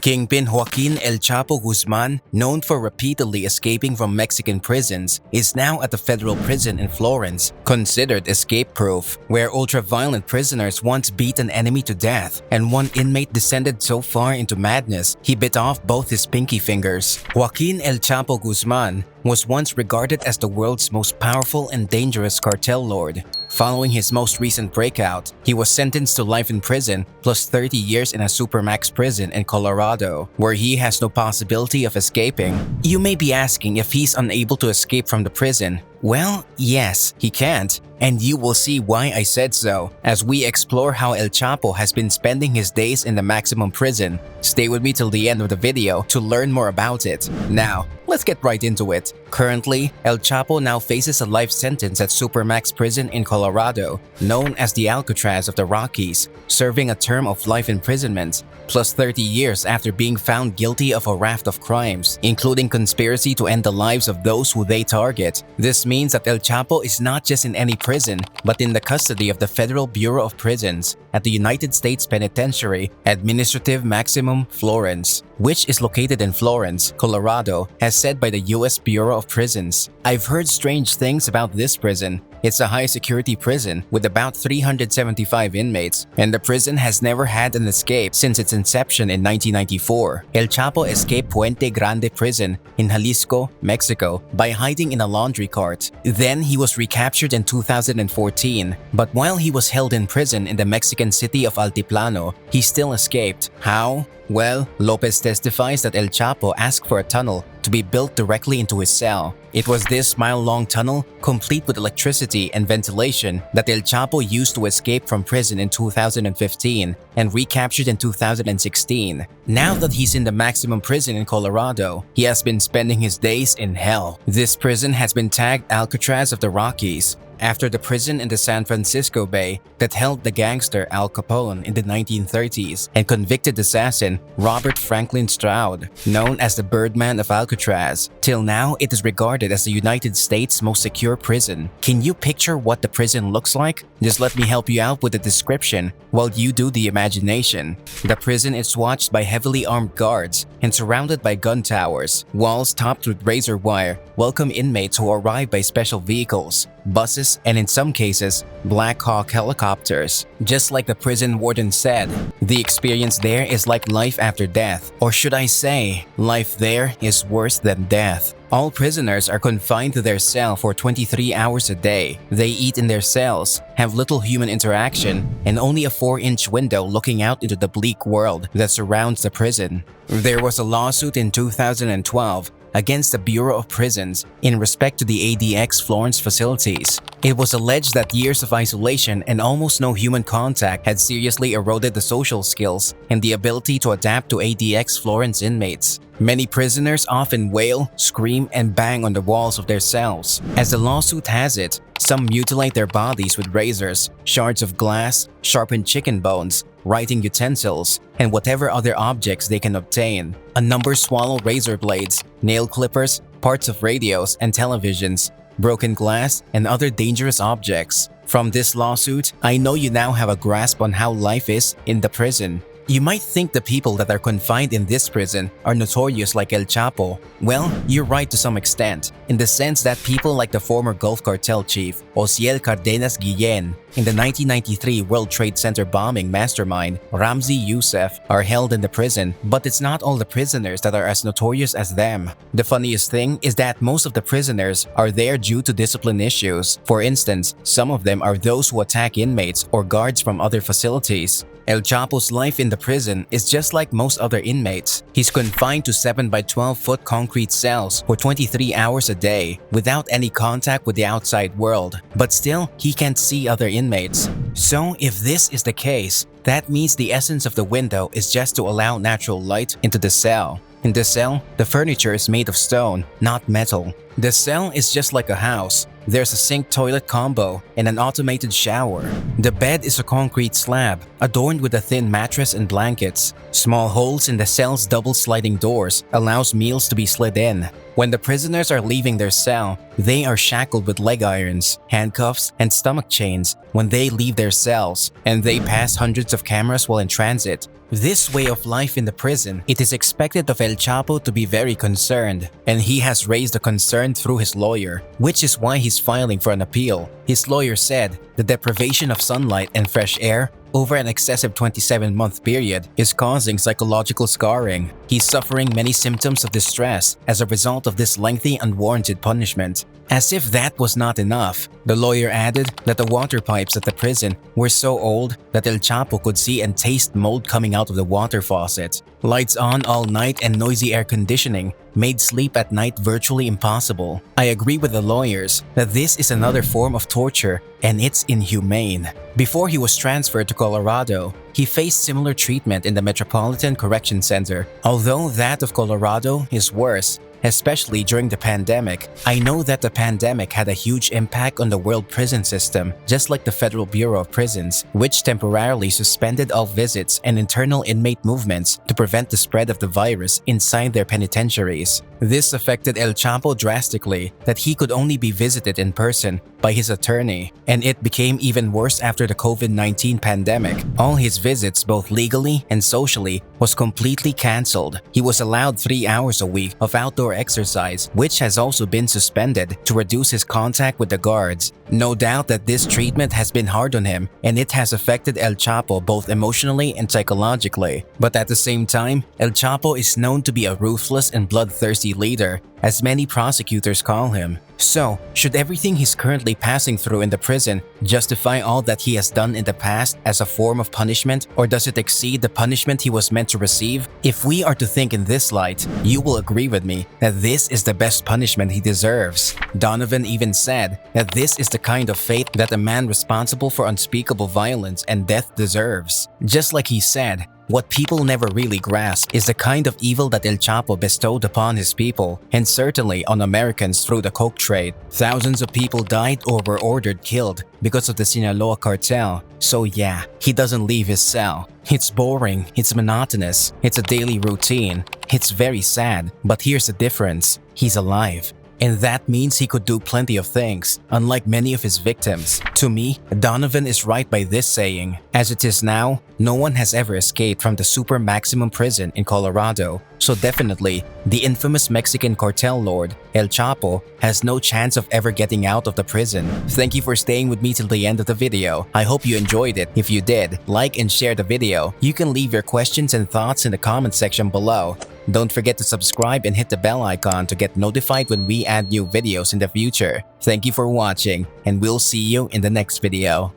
Kingpin Joaquin El Chapo Guzman, known for repeatedly escaping from Mexican prisons, is now at the federal prison in Florence, considered escape-proof, where ultra-violent prisoners once beat an enemy to death, and one inmate descended so far into madness he bit off both his pinky fingers. Joaquin El Chapo Guzman was once regarded as the world's most powerful and dangerous cartel lord. Following his most recent breakout, he was sentenced to life in prison plus 30 years in a Supermax prison in Colorado, where he has no possibility of escaping. You may be asking if he's unable to escape from the prison. Well, yes, he can't, and you will see why I said so as we explore how El Chapo has been spending his days in the maximum prison. Stay with me till the end of the video to learn more about it. Now, let's get right into it. Currently, El Chapo now faces a life sentence at Supermax prison in Colorado, known as the Alcatraz of the Rockies, serving a term of life imprisonment, plus 30 years after being found guilty of a raft of crimes, including conspiracy to end the lives of those who they target. This means that El Chapo is not just in any prison, but in the custody of the Federal Bureau of Prisons at the United States Penitentiary Administrative Maximum Florence, which is located in Florence, Colorado, as said by the U.S. Bureau of Prisons. I've heard strange things about this prison. It's a high-security prison with about 375 inmates, and the prison has never had an escape since its inception in 1994. El Chapo escaped Puente Grande Prison in Jalisco, Mexico, by hiding in a laundry cart. Then he was recaptured in 2014, but while he was held in prison in the Mexican city of Altiplano, he still escaped. How? Well, Lopez testifies that El Chapo asked for a tunnel to be built directly into his cell. It was this mile-long tunnel, complete with electricity and ventilation, that El Chapo used to escape from prison in 2015 and recaptured in 2016. Now that he's in the maximum prison in Colorado, he has been spending his days in hell. This prison has been tagged Alcatraz of the Rockies, after the prison in the San Francisco Bay that held the gangster Al Capone in the 1930s and convicted assassin Robert Franklin Stroud, known as the Birdman of Alcatraz. Till now, it is regarded as the United States' most secure prison. Can you picture what the prison looks like? Just let me help you out with the description while you do the imagination. The prison is watched by heavily armed guards and surrounded by gun towers. Walls topped with razor wire welcome inmates who arrive by special vehicles, buses, and in some cases, Black Hawk helicopters. Just like the prison warden said, the experience there is like life after death. Or should I say, life there is worse than death. All prisoners are confined to their cell for 23 hours a day. They eat in their cells, have little human interaction, and only a 4-inch window looking out into the bleak world that surrounds the prison. There was a lawsuit in 2012 against the Bureau of Prisons in respect to the ADX Florence facilities. It was alleged that years of isolation and almost no human contact had seriously eroded the social skills and the ability to adapt to ADX Florence inmates. Many prisoners often wail, scream, and bang on the walls of their cells. As the lawsuit has it, some mutilate their bodies with razors, shards of glass, sharpened chicken bones, writing utensils, and whatever other objects they can obtain. A number swallow razor blades, nail clippers, parts of radios and televisions, broken glass, and other dangerous objects. From this lawsuit, I know you now have a grasp on how life is in the prison. You might think the people that are confined in this prison are notorious like El Chapo. Well, you're right to some extent, in the sense that people like the former Gulf Cartel chief, Osiel Cardenas Guillen, in the 1993 World Trade Center bombing mastermind, Ramzi Youssef, are held in the prison, but it's not all the prisoners that are as notorious as them. The funniest thing is that most of the prisoners are there due to discipline issues. For instance, some of them are those who attack inmates or guards from other facilities. El Chapo's life in the prison is just like most other inmates. He's confined to 7 by 12-foot concrete cells for 23 hours a day without any contact with the outside world. But still, he can't see other inmates. So if this is the case, that means the essence of the window is just to allow natural light into the cell. In the cell, the furniture is made of stone, not metal. The cell is just like a house. There's a sink-toilet combo and an automated shower. The bed is a concrete slab, adorned with a thin mattress and blankets. Small holes in the cell's double sliding doors allows meals to be slid in. When the prisoners are leaving their cell, they are shackled with leg irons, handcuffs, and stomach chains when they leave their cells, and they pass hundreds of cameras while in transit. This way of life in the prison, it is expected of El Chapo to be very concerned, and he has raised the concern through his lawyer, which is why he's filing for an appeal. His lawyer said the deprivation of sunlight and fresh air over an excessive 27-month period is causing psychological scarring. He's suffering many symptoms of distress as a result of this lengthy, unwarranted punishment. As if that was not enough, the lawyer added that the water pipes at the prison were so old that El Chapo could see and taste mold coming out of the water faucet. Lights on all night and noisy air conditioning made sleep at night virtually impossible. I agree with the lawyers that this is another form of torture and it's inhumane. Before he was transferred to Colorado, he faced similar treatment in the Metropolitan Correction Center, although that of Colorado is worse. Especially during the pandemic. I know that the pandemic had a huge impact on the world prison system, just like the Federal Bureau of Prisons, which temporarily suspended all visits and internal inmate movements to prevent the spread of the virus inside their penitentiaries. This affected El Chapo drastically, that he could only be visited in person by his attorney, and it became even worse after the COVID-19 pandemic. All his visits, both legally and socially, was completely cancelled. He was allowed 3 hours a week of outdoor exercise, which has also been suspended to reduce his contact with the guards. No doubt that this treatment has been hard on him, and it has affected El Chapo both emotionally and psychologically. But at the same time, El Chapo is known to be a ruthless and bloodthirsty leader, as many prosecutors call him. So, should everything he's currently passing through in the prison justify all that he has done in the past as a form of punishment, or does it exceed the punishment he was meant to receive? If we are to think in this light, you will agree with me that this is the best punishment he deserves. Donovan even said that this is the kind of fate that a man responsible for unspeakable violence and death deserves. Just like he said, what people never really grasp is the kind of evil that El Chapo bestowed upon his people, and certainly on Americans through the coke trade. Thousands of people died or were ordered killed because of the Sinaloa cartel. So yeah, he doesn't leave his cell. It's boring, it's monotonous, it's a daily routine. It's very sad, but here's the difference. He's alive. And that means he could do plenty of things, unlike many of his victims. To me, Donovan is right by this saying. As it is now, no one has ever escaped from the super maximum prison in Colorado. So definitely, the infamous Mexican cartel lord, El Chapo, has no chance of ever getting out of the prison. Thank you for staying with me till the end of the video. I hope you enjoyed it. If you did, like and share the video. You can leave your questions and thoughts in the comment section below. Don't forget to subscribe and hit the bell icon to get notified when we add new videos in the future. Thank you for watching, and we'll see you in the next video.